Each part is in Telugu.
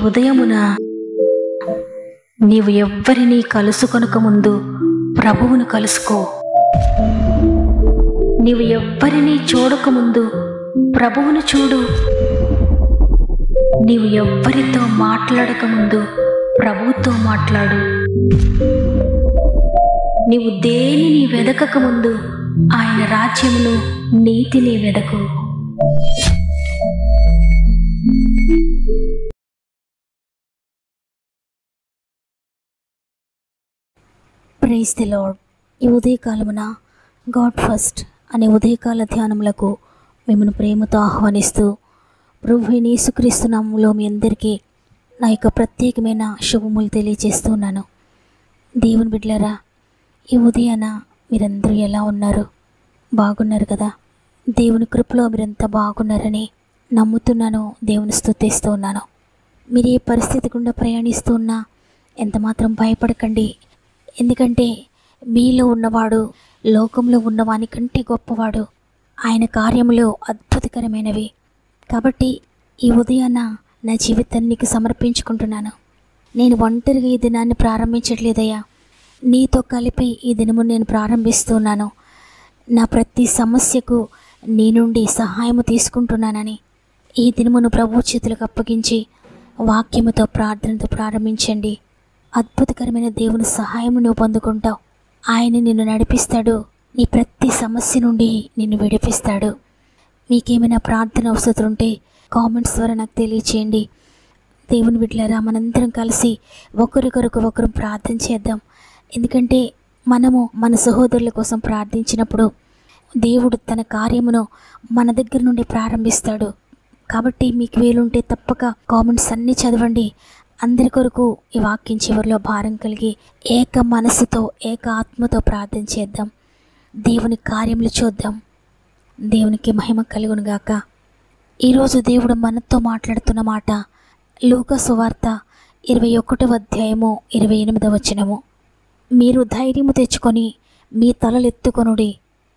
ఉదయమున నీవు ఎవ్వరినీ కలుసుకొనక ముందు ప్రభువును కలుసుకో. నీవు ఎవ్వరినీ చూడకముందు ప్రభువును చూడు. నీవు ఎవ్వరితో మాట్లాడకముందు ప్రభువుతో మాట్లాడు. నీవు దేనిని వెదకకముందు ఆయన రాజ్యమును, నీతిని వెదకు. Praise the lord. ఈ ఉదయకాలమున గాడ్ ఫస్ట్ అనే ఉదయకాల ధ్యానములకు మిమ్మల్ని ప్రేమతో ఆహ్వానిస్తూ ప్రభువైన యేసుక్రీస్తు నామములో మీ అందరికీ నా యొక్క ప్రత్యేకమైన శుభములు తెలియజేస్తున్నాను. దేవుని బిడ్డలారా, ఈ ఉదయాన మీరందరూ ఎలా ఉన్నారు? బాగున్నారు కదా? దేవుని కృపలో మీరంతా బాగున్నారని నమ్ముతున్నాను. దేవుని స్తుతిస్తూ ఉన్నాను. మీరు ఏ పరిస్థితి గుండా ప్రయాణిస్తూ ఉన్నా ఎంతమాత్రం భయపడకండి. ఎందుకంటే మీలో ఉన్నవాడు లోకంలో ఉన్నవాని కంటే గొప్పవాడు. ఆయన కార్యములు అద్భుతకరమైనవి. కాబట్టి ఈ ఉదయాన నా జీవితాన్ని నీకు సమర్పించుకుంటున్నాను. నేను ఒంటరిగా ఈ దినాన్ని ప్రారంభించట్లేదయ్యా, నీతో కలిపి ఈ దినము నేను ప్రారంభిస్తున్నాను. నా ప్రతి సమస్యకు నీ నుండి సహాయము తీసుకుంటున్నానని ఈ దినమును ప్రభు చేతులకు అప్పగించి వాక్యముతో ప్రార్థనతో ప్రారంభించండి. అద్భుతకరమైన దేవుని సహాయం నువ్వు పొందుకుంటావు. ఆయన నిన్ను నడిపిస్తాడు. నీ ప్రతి సమస్య నుండి నిన్ను విడిపిస్తాడు. మీకేమైనా ప్రార్థన అవసరం ఉంటే కామెంట్స్ ద్వారా నాకు తెలియచేయండి. దేవుని బిడ్డలారా, మనందరం కలిసి ఒకరికొరకు ఒకరు ప్రార్థన చేద్దాం. ఎందుకంటే మనము మన సహోదరుల కోసం ప్రార్థించినప్పుడు దేవుడు తన కార్యమును మన దగ్గర నుండి ప్రారంభిస్తాడు. కాబట్టి మీకు వీలుంటే తప్పక కామెంట్స్ అన్నీ చదవండి. అందరి కొరకు ఈ వాక్యం చివరిలో భారం కలిగి ఏక మనసుతో ఏక ఆత్మతో ప్రార్థన చేద్దాం. దేవుని కార్యములు చూద్దాం. దేవునికి మహిమ కలుగునుగాక. ఈరోజు దేవుడు మనతో మాట్లాడుతున్న మాట లూకా సువార్త 21వ అధ్యాయము 28వ వచనము. మీరు ధైర్యము తెచ్చుకొని మీ తలలెత్తుకొనుడి,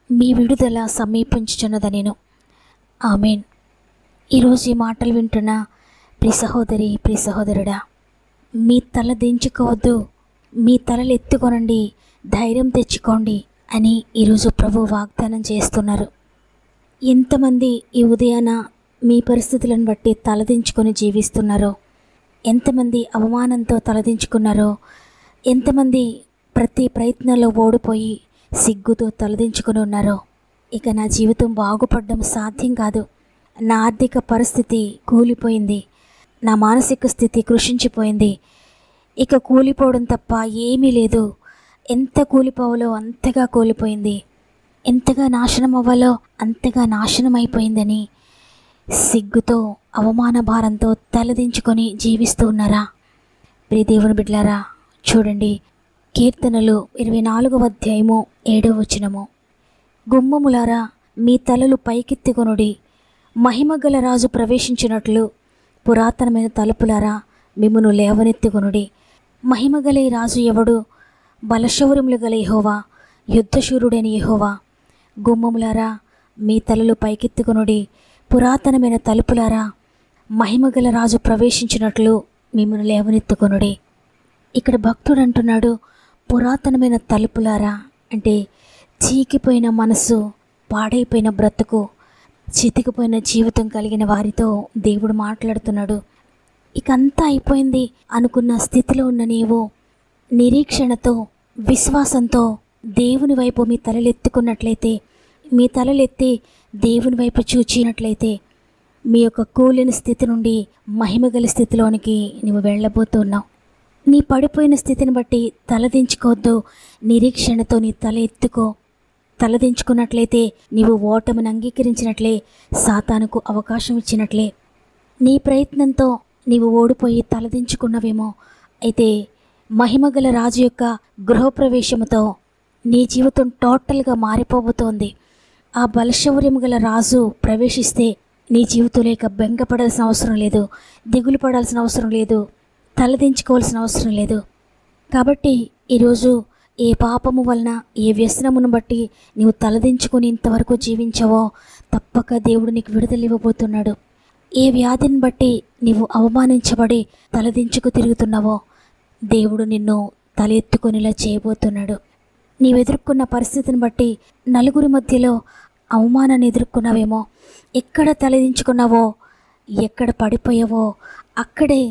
మీ విడుదల సమీపించుచున్నదనెను. ఆమేన్. ఈరోజు ఈ మాటలు వింటున్న ప్రియ సహోదరి, ప్రియ సహోదరుడా, మీ తల దించుకోవద్దు, మీ తలలు ఎత్తుకొనండి, ధైర్యం తెచ్చుకోండి అని ఈరోజు ప్రభు వాగ్దానం చేస్తున్నారు. ఎంతమంది ఈ ఉదయాన మీ పరిస్థితులను బట్టి తలదించుకొని జీవిస్తున్నారో, ఎంతమంది అవమానంతో తలదించుకున్నారో, ఎంతమంది ప్రతి ప్రయత్నంలో ఓడిపోయి సిగ్గుతో తలదించుకొని ఉన్నారో, ఇక నా జీవితం బాగుపడడం సాధ్యం కాదు, నా ఆర్థిక పరిస్థితి కూలిపోయింది, నా మానసిక స్థితి కృషించిపోయింది, ఇక కూలిపోవడం తప్ప ఏమీ లేదు, ఎంత కూలిపోవాలో అంతగా కూలిపోయింది, ఎంతగా నాశనం అవ్వాలో అంతగా నాశనం అయిపోయిందని సిగ్గుతో అవమాన భారంతో తలదించుకొని జీవిస్తూ ఉన్నారా? ప్రియ దేవుని బిడ్డలారా, చూడండి, కీర్తనలు 24వ అధ్యాయము 7వ వచనము. గుమ్మములారా మీ తలలు పైకెత్తుకొనుడి, మహిమగల రాజు ప్రవేశించినట్లు పురాతనమైన తలుపులారా మిమ్మును లేవనెత్తుకొనుడి. మహిమగల ఈ రాజు ఎవడు? బలశౌర్యములు గల యెహోవా, యుద్ధశూరుడైన యెహోవా. గుమ్మములారా మీ తలలు పైకెత్తుకొనుడి, పురాతనమైన తలుపులారా మహిమగల రాజు ప్రవేశించినట్లు మిమ్మును లేవనెత్తుకొనుడి. ఇక్కడ భక్తుడు అంటున్నాడు, పురాతనమైన తలుపులారా అంటే చీకిపోయిన మనసు, పాడైపోయిన బ్రతుకు, చితికిపోయిన జీవితం కలిగిన వారితో దేవుడు మాట్లాడుతున్నాడు. ఇక అంతా అయిపోయింది అనుకున్న స్థితిలో ఉన్న నీవు నిరీక్షణతో, విశ్వాసంతో దేవుని వైపు మీ తలలెత్తుకున్నట్లయితే, మీ తలలెత్తి దేవుని వైపు చూచినట్లయితే మీ యొక్క కూలిన స్థితి నుండి మహిమగల స్థితిలోనికి నీవు వెళ్ళబోతున్నావు. నీ పడిపోయిన స్థితిని బట్టి తలదించుకోవద్దు, నిరీక్షణతో నీ తల ఎత్తుకో. తలదించుకున్నట్లయితే నీవు ఓటమిని అంగీకరించినట్లే, సాతానుకు అవకాశం ఇచ్చినట్లే. నీ ప్రయత్నంతో నీవు ఓడిపోయి తలదించుకున్నవేమో, అయితే మహిమగల రాజు యొక్క గృహప్రవేశముతో నీ జీవితం టోటల్గా మారిపోబోతోంది. ఆ బలశౌర్యము గల రాజు ప్రవేశిస్తే నీ జీవితంలో ఇక బెంగపడాల్సిన అవసరం లేదు, దిగులు పడాల్సిన అవసరం లేదు, తలదించుకోవాల్సిన అవసరం లేదు. కాబట్టి ఈరోజు ఏ పాపము వలన, ఏ వ్యసనమును బట్టి నీవు తలదించుకొని ఇంతవరకు జీవించావో తప్పక దేవుడు నీకు విడుదల ఇవ్వబోతున్నాడు. ఏ వ్యాధిని బట్టి నీవు అవమానించబడి తలదించుకు తిరుగుతున్నావో దేవుడు నిన్ను తల ఎత్తుకొనిలా చేయబోతున్నాడు. నీవు ఎదుర్కొన్న పరిస్థితిని బట్టి నలుగురి మధ్యలో అవమానాన్ని ఎదుర్కొన్నావేమో, ఎక్కడ తలదించుకున్నావో, ఎక్కడ పడిపోయావో అక్కడే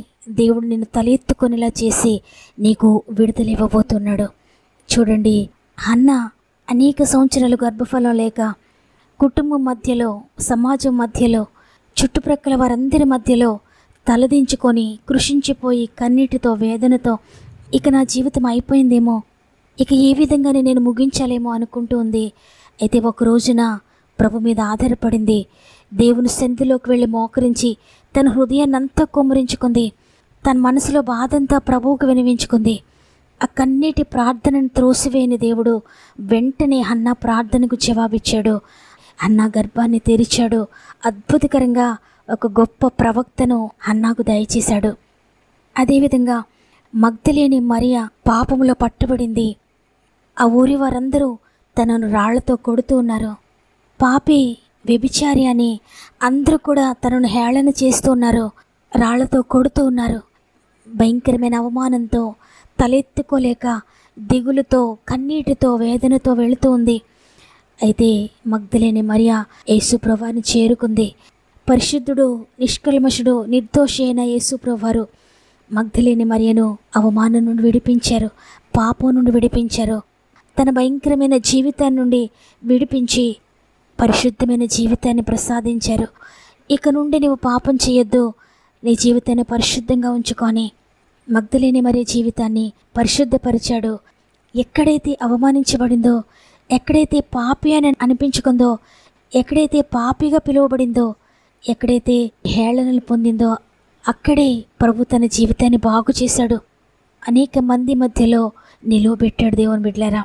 దేవుడు నిన్ను తల ఎత్తుకొనిలా చేసి నీకు విడుదల ఇవ్వబోతున్నాడు. చూడండి, హన్న అనేక సంవత్సరాలు గర్భఫలం లేక కుటుంబం మధ్యలో, సమాజం మధ్యలో, చుట్టుప్రక్కల వారందరి మధ్యలో తలదించుకొని కృషించిపోయి కన్నీటితో వేదనతో ఇక నా జీవితం అయిపోయిందేమో, ఇక ఏ విధంగానే నేను ముగించాలేమో అనుకుంటూ ఉంది. అయితే ఒక రోజున ప్రభు మీద ఆధారపడింది. దేవుని సన్నిధిలోకి వెళ్ళి మోకరించి తన హృదయాన్నంతా కుమ్మరించుకుంది. తన మనసులో బాధంతా ప్రభువుకు వినిపించుకుంది. ఆ కన్నీటి ప్రార్థనను త్రోసివేయని దేవుడు వెంటనే హన్నా ప్రార్థనకు జవాబిచ్చాడు. హన్నా గర్భాన్ని తెరిచాడు. అద్భుతకరంగా ఒక గొప్ప ప్రవక్తను హన్నాకు దయచేశాడు. అదేవిధంగా మగ్దలేని మరియ పాపములో పట్టుబడింది. ఆ ఊరి వారందరూ తనను రాళ్లతో కొడుతూ ఉన్నారు. పాపి, వ్యభిచారి అని అందరూ కూడా తనను హేళన చేస్తూ ఉన్నారు, రాళ్లతో కొడుతూ ఉన్నారు. భయంకరమైన అవమానంతో తలెత్తుకోలేక దిగులుతో కన్నీటితో వేదనతో వెళుతూ ఉంది. అయితే మగ్దలేని మరియ యేసుప్రభువుని చేరుకుంది. పరిశుద్ధుడు, నిష్కల్మషుడు, నిర్దోషి అయిన యేసుప్రభువారు మగ్దలేని మరియను అవమానం నుండి విడిపించారు, పాపం నుండి విడిపించారు. తన భయంకరమైన జీవితాన్ని నుండి విడిపించి పరిశుద్ధమైన జీవితాన్ని ప్రసాదించారు. ఇక నుండి నీవు పాపం చేయొద్దు, నీ జీవితాన్ని పరిశుద్ధంగా ఉంచుకొని మగ్దలేని మరియ జీవితాన్ని పరిశుద్ధపరిచాడు. ఎక్కడైతే అవమానించబడిందో, ఎక్కడైతే పాపి అని అనిపించుకుందో, ఎక్కడైతే పాపిగా పిలువబడిందో, ఎక్కడైతే హేళనలు పొందిందో అక్కడే ప్రభు తన జీవితాన్ని బాగు చేశాడు. అనేక మంది మధ్యలో నిలువబెట్టాడు. దేవుని బిడ్డలారా,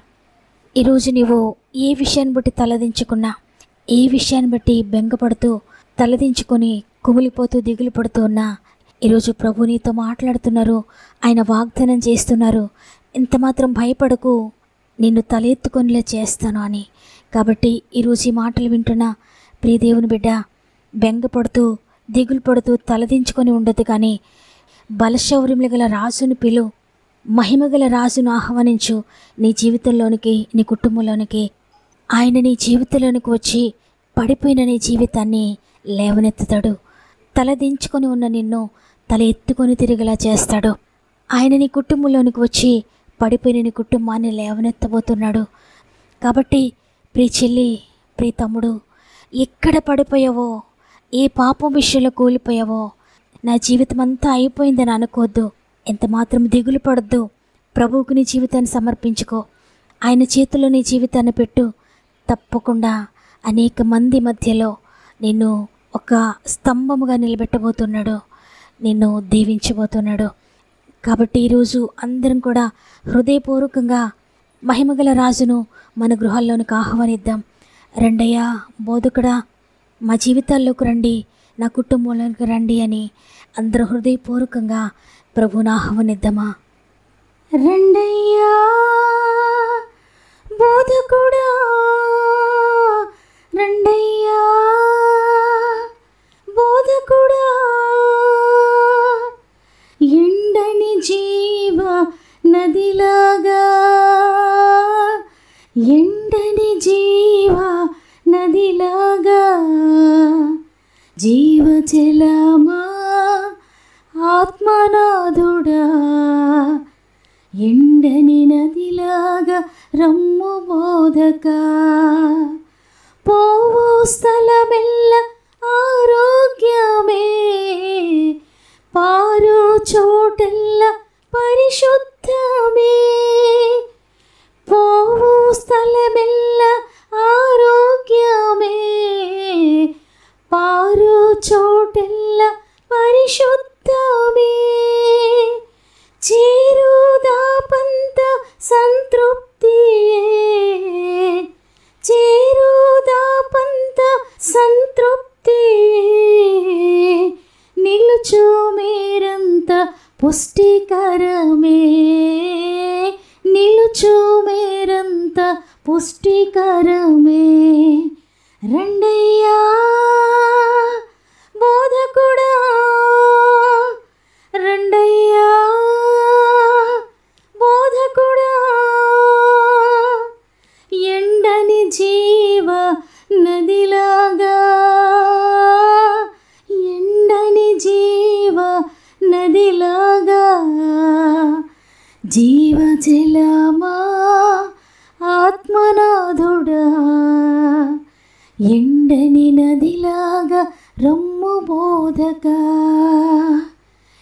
ఈరోజు నీవు ఏ విషయాన్ని బట్టి తలదించుకున్నా, ఏ విషయాన్ని బట్టి బెంగపడుతూ తలదించుకొని కుమిలిపోతూ దిగులు పడుతూ ఉన్నా, ఈరోజు ప్రభు నీతో మాట్లాడుతున్నారు. ఆయన వాగ్దానం చేస్తున్నారు, ఎంత మాత్రం భయపడకు, నిన్ను తల ఎత్తుకొనిలా చేస్తాను అని. కాబట్టి ఈరోజు ఈ మాటలు వింటున్నా ప్రియ దేవుని బిడ్డ, బెంగపడుతూ దిగులు పడుతూ తలదించుకొని ఉండదు, కానీ బలశౌర్యములు గల రాజును పిలు, మహిమగల రాజును ఆహ్వానించు. నీ జీవితంలోనికి, నీ కుటుంబంలోనికి ఆయన నీ జీవితంలోనికి వచ్చి పడిపోయిన నీ జీవితాన్ని లేవనెత్తుతాడు. తలదించుకొని ఉన్న నిన్ను తల ఎత్తుకొని తిరిగేలా చేస్తాడు. ఆయన నీ కుటుంబంలోనికి వచ్చి పడిపోయిన నీ కుటుంబాన్ని లేవనెత్తబోతున్నాడు. కాబట్టి ప్రియ చెల్లి, ప్రియ తమ్ముడు, ఎక్కడ పడిపోయావో, ఏ పాపం విషయంలో కూలిపోయావో, నా జీవితం అంతా అయిపోయిందని అనుకోవద్దు, ఎంత మాత్రం దిగులు పడద్దు. ప్రభువుకు నీ జీవితాన్ని సమర్పించుకో, ఆయన చేతిలో నీ జీవితాన్ని పెట్టు. తప్పకుండా అనేక మంది మధ్యలో నిన్ను ఒక స్తంభముగా నిలబెట్టబోతున్నాడు, నిన్ను దీవించబోతున్నాడు. కాబట్టి ఈరోజు అందరం కూడా హృదయపూర్వకంగా మహిమగల రాజును మన గృహాల్లోనికి ఆహ్వానిద్దాం. రండయ్యా, బోధకుడా, మా జీవితాల్లోకి రండి, నా కుటుంబంలోకి రండి అని అందరూ హృదయపూర్వకంగా ప్రభువుని ఆహ్వానిద్దామా? రండయ్యా బోధకుడా, రండయ్యా బోధకుడా, ఎండని జీవ నదిలాగా, ఎండని జీవ నదిలాగా, జీవజలమా ఆత్మనాథుడా, ఎండని నదిలాగా రమ్ము బోధక. పోవు స్థలమెల్ల ఆరోగ్యమే, పారు చోటెల్ల పరిశుద్ధమే. పోవు స్థలమెల్ల ఆరోగ్యమే, పారు చోటెల్ల పరిశుద్ధమే. చేరుదాపంత సంతృప్తియే, చేరుదాపంత సంతృప్తియే. నిలుచు మేరంత పుష్టికరమే, నిలుచు మేరంత పుష్టికరమే. రండయ్యా బోధకుడా రండయ్యా, బోధకుడా ఎండని జీవ నదిలాగా, ఎండని జీవ నదిలాగా, జీవజలమా ఆత్మనాథుడా ఎండని నదిలాగా రమ్ము బోధకా,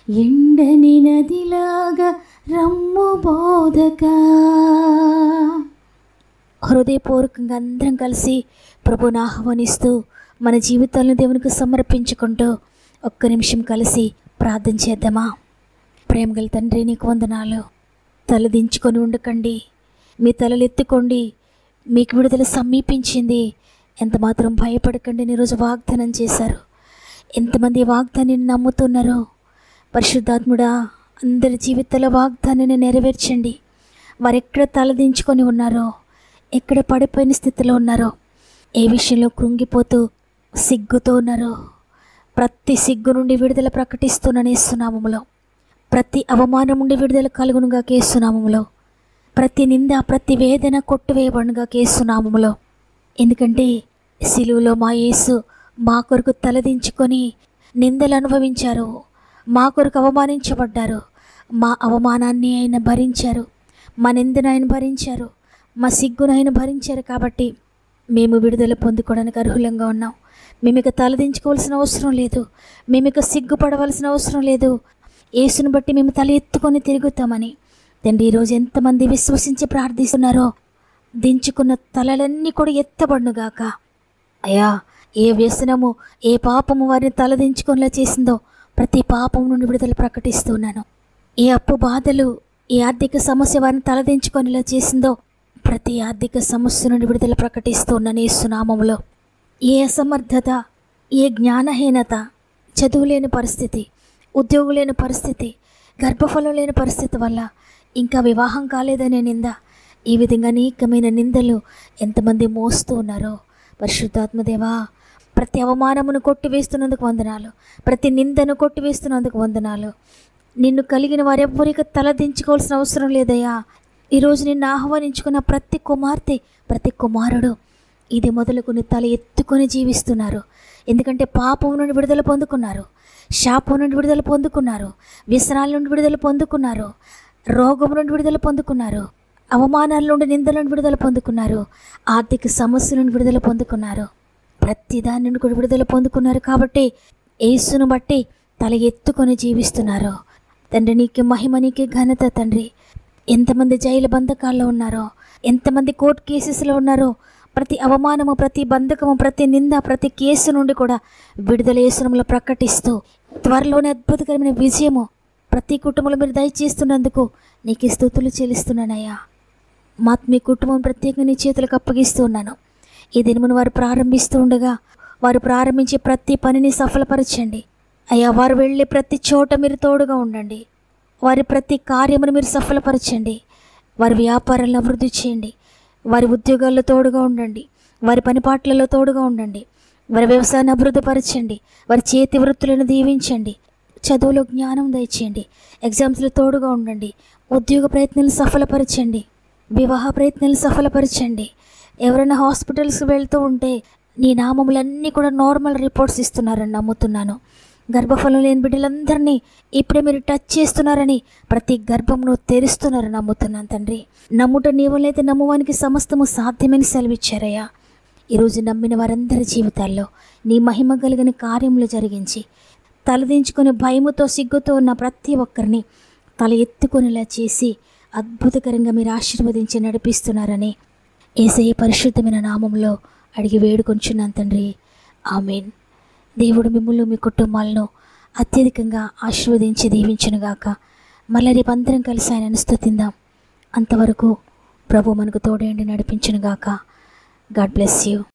ఎండని నదిలాగా రమ్ము బోధకా. హృదయపూర్వకంగా అందరం కలిసి ప్రభువుని ఆహ్వానిస్తూ మన జీవితాలను దేవునికి సమర్పించుకుంటూ ఒక్క నిమిషం కలిసి ప్రార్థన చేద్దామా? ప్రేమగల తండ్రి, నీకు వందనాలు. తలదించుకొని ఉండకండి, మీ తలలు ఎత్తుకోండి, మీకు విడుదల సమీపించింది. ఎంత మాత్రం భయపడకండి. ఈరోజు వాగ్దానం చేశారు. ఎంతమంది వాగ్దానాన్ని నమ్ముతున్నారో పరిశుద్ధాత్ముడా, అందరి జీవితాల వాగ్దానాన్ని నెరవేర్చండి. వారెక్కడ తలదించుకొని ఉన్నారో, ఎక్కడ పడిపోయిన స్థితిలో ఉన్నారో, ఏ విషయంలో కృంగిపోతూ సిగ్గుతో ఉన్నారో, ప్రతి సిగ్గు నుండి విడుదల ప్రకటిస్తున్నాను యేసునామములో. ప్రతి అవమానం నుండి విడుదల కలుగునుగా యేసునామములో. ప్రతి నింద, ప్రతి వేదన కొట్టువేయబడునుగా యేసునామములో. ఎందుకంటే సిలువలో మా యేసు మా కొరకు తలదించుకొని నిందలు అనుభవించారు, మా కొరకు అవమానించబడ్డారు. మా అవమానాన్ని ఆయన భరించారు, మా నిందను ఆయన భరించారు, మా సిగ్గును ఆయన భరించారు. కాబట్టి మేము విడుదల పొందుకోవడానికి అర్హులంగా ఉన్నాం. మేము ఇక తలదించుకోవాల్సిన అవసరం లేదు, మేము ఇక సిగ్గుపడవలసిన అవసరం లేదు. యేసును బట్టి మేము తల ఎత్తుకొని తిరుగుతామని తండ్రి, ఈరోజు ఎంతమంది విశ్వసించి ప్రార్థిస్తున్నారో దించుకున్న తలలన్నీ కూడా ఎత్తబడునుగాక. అయ్యా, ఏ వ్యసనము, ఏ పాపము వారిని తలదించుకొనిలా చేసిందో ప్రతి పాపం నుండి విడుదల ప్రకటిస్తున్నాను. ఏ అప్పు బాధలు, ఏ ఆర్థిక సమస్య వారిని తలదించుకొనిలా చేసిందో ప్రతి ఆర్థిక సమస్య నుండి విడుదల ప్రకటిస్తున్నాను యేసునామములో. ఏ అసమర్థత, ఏ జ్ఞానహీనత, చదువు లేని పరిస్థితి, ఉద్యోగం లేని పరిస్థితి, గర్భఫలం లేని పరిస్థితి వల్ల ఇంకా వివాహం కాలేదనే నింద, ఈ విధంగా అనేకమైన నిందలు ఎంతమంది మోస్తూ ఉన్నారో పరిశుద్ధాత్మదేవా, ప్రతి అవమానమును కొట్టివేస్తున్నందుకు వందనాలు, ప్రతి నిందను కొట్టివేస్తున్నందుకు వందనాలు. నిన్ను కలిగిన వారెవ్వరికి తలదించుకోవాల్సిన అవసరం లేదయ్యా. ఈరోజు నిన్ను ఆహ్వానించుకున్న ప్రతి కుమార్తె, ప్రతి కుమారుడు ఇది మొదలుకొని తల ఎత్తుకొని జీవిస్తున్నారు. ఎందుకంటే పాపం నుండి విడుదల పొందుకున్నారు, శాపం నుండి విడుదల పొందుకున్నారు, వ్యసనాల నుండి విడుదల పొందుకున్నారు, రోగం నుండి విడుదల పొందుకున్నారు, అవమానాల నుండి, నిందల నుండి విడుదల పొందుకున్నారు, ఆర్థిక సమస్యల నుండి విడుదల పొందుకున్నారు, ప్రతి దాని నుండి కూడా విడుదల పొందుకున్నారు. కాబట్టి యేసును బట్టి తల ఎత్తుకొని జీవిస్తున్నారు. తండ్రి, నీకే మహిమ, నీకే ఘనత. తండ్రి, ఎంతమంది జైలు బంధకాల్లో ఉన్నారో, ఎంతమంది కోర్టు కేసెస్లో ఉన్నారో, ప్రతి అవమానము, ప్రతి బంధకము, ప్రతి నింద, ప్రతి కేసు నుండి కూడా విడుదల యేసునామములో ప్రకటిస్తూ త్వరలోనే అద్భుతకరమైన విజయము ప్రతి కుటుంబంలో మీరు దయచేస్తున్నందుకు నీకు స్తుతులు చెల్లిస్తున్నానయ్యా. మీ కుటుంబం ప్రత్యేకంగా నీ చేతులకు అప్పగిస్తూ ఉన్నాను. ఈ దినమును వారు ప్రారంభిస్తూ ఉండగా వారు ప్రారంభించే ప్రతి పనిని సఫలపరచండి అయ్యా. వారు వెళ్ళే ప్రతి చోట మీరు తోడుగా ఉండండి. వారి ప్రతి కార్యమును మీరు సఫలపరచండి. వారి వ్యాపారాలను అభివృద్ధి చేయండి. వారి ఉద్యోగాల్లో తోడుగా ఉండండి. వారి పనిపాట్లలో తోడుగా ఉండండి. వారి వ్యవసాయాన్ని అభివృద్ధిపరచండి. వారి చేతి వృత్తులను దీవించండి. చదువులో జ్ఞానం దయచేయండి. ఎగ్జామ్స్లో తోడుగా ఉండండి. ఉద్యోగ ప్రయత్నాలు సఫలపరచండి. వివాహ ప్రయత్నాలు సఫలపరచండి. ఎవరైనా హాస్పిటల్స్కి వెళ్తూ ఉంటే నీ నామములన్నీ కూడా నార్మల్ రిపోర్ట్స్ ఇస్తున్నారని నమ్ముతున్నాను. గర్భఫలం లేని బిడ్డలందరినీ ఇప్పుడే మీరు టచ్ చేస్తున్నారని, ప్రతి గర్భమును తెరుస్తున్నారని నమ్ముతున్నాను తండ్రి. నమ్ముట నీవలైతే నమ్మువానికి సమస్తము సాధ్యమని సెలవిచ్చారయ్యా. ఈరోజు నమ్మిన వారందరి జీవితాల్లో నీ మహిమ కలిగిన కార్యములు జరిగించి తలదించుకొని భయముతో, సిగ్గుతో ఉన్న ప్రతి ఒక్కరిని తల ఎత్తుకొనిలా చేసి అద్భుతకరంగా మీరు ఆశీర్వదించి నడిపిస్తున్నారని యేసయ్య పరిశుద్ధమైన నామంలో అడిగి వేడుకొంచున్నాను తండ్రి. ఆమేన్. దేవుడు మిమ్మల్ని, మీ కుటుంబాలను అత్యధికంగా ఆశీర్వదించి దీవించునుగాక. మళ్ళీ రేపు అందరం కలిసి ఆయనను స్తుతిందాం. అంతవరకు ప్రభు మనకు తోడేండి నడిపించునుగాక. God bless you.